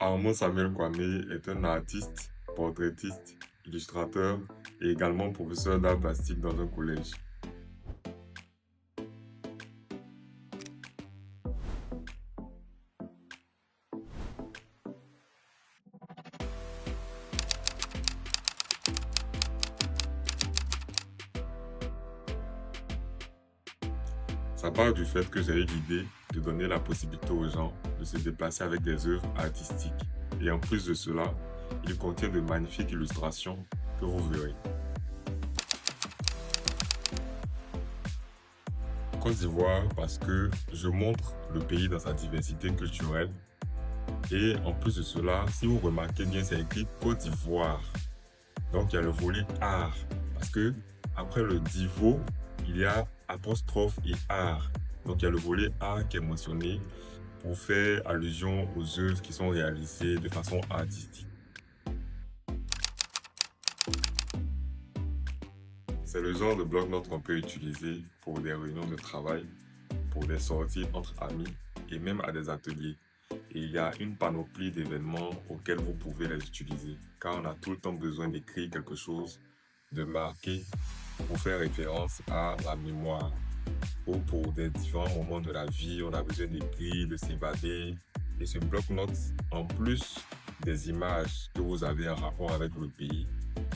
Armand Samuel Kwame est un artiste, portraitiste, illustrateur et également professeur d'art plastique dans un collège. Ça part du fait que j'ai eu l'idée de donner la possibilité aux gens de se déplacer avec des œuvres artistiques. Et en plus de cela, il contient de magnifiques illustrations que vous verrez. Côte d'Ivoire parce que je montre le pays dans sa diversité culturelle. Et en plus de cela, si vous remarquez bien, c'est écrit Côte d'Ivoire. Donc il y a le volet art. Parce que après le divo, il y a apostrophe et art. Donc il y a le volet art qui est mentionné pour faire allusion aux œuvres qui sont réalisées de façon artistique. C'est le genre de bloc-notes qu'on peut utiliser pour des réunions de travail, pour des sorties entre amis et même à des ateliers. Et il y a une panoplie d'événements auxquels vous pouvez les utiliser, car on a tout le temps besoin d'écrire quelque chose, de marquer pour faire référence à la mémoire. Ou pour des différents moments de la vie, on a besoin d'écrire, de s'évader. Et ce bloc-notes, en plus des images que vous avez en rapport avec le pays,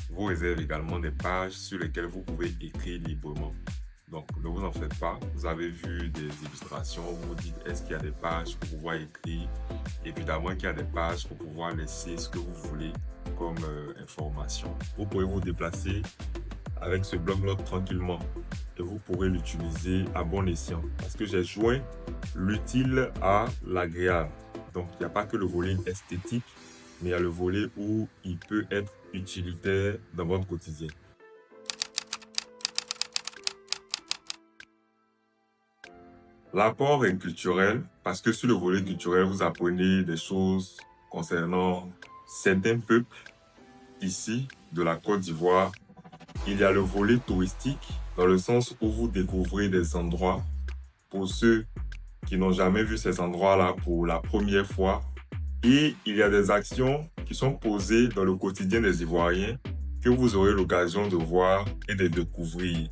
vous réserve également des pages sur lesquelles vous pouvez écrire librement. Donc, ne vous en faites pas. Vous avez vu des illustrations, vous vous dites, est-ce qu'il y a des pages pour pouvoir écrire? Évidemment qu'il y a des pages pour pouvoir laisser ce que vous voulez comme information. Vous pouvez vous déplacer avec ce bloc-notes tranquillement et vous pourrez l'utiliser à bon escient. Parce que j'ai joint l'utile à l'agréable. Donc, il n'y a pas que le volet esthétique, mais il y a le volet où il peut être utilitaire dans votre quotidien. L'apport est culturel parce que sur le volet culturel, vous apprenez des choses concernant certains peuples ici de la Côte d'Ivoire. Il y a le volet touristique dans le sens où vous découvrez des endroits pour ceux qui n'ont jamais vu ces endroits-là pour la première fois. Et il y a des actions qui sont posées dans le quotidien des Ivoiriens que vous aurez l'occasion de voir et de découvrir.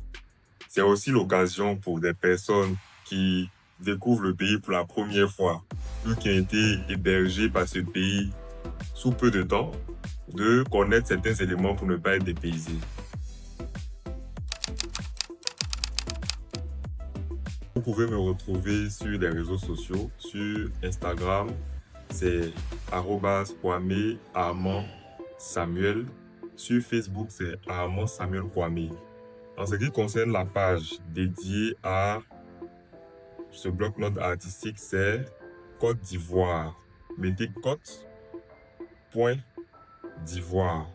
C'est aussi l'occasion pour des personnes qui découvrent le pays pour la première fois, ou qui ont été hébergés par ce pays sous peu de temps, de connaître certains éléments pour ne pas être dépaysés. Vous pouvez me retrouver sur les réseaux sociaux, sur Instagram, c'est @Kwame Armand Samuel. Sur Facebook, c'est Armand Samuel Kwame. En ce qui concerne la page dédiée à ce bloc-notes artistique, c'est Côte d'Ivoire. Mettez Côte, point d'Ivoire.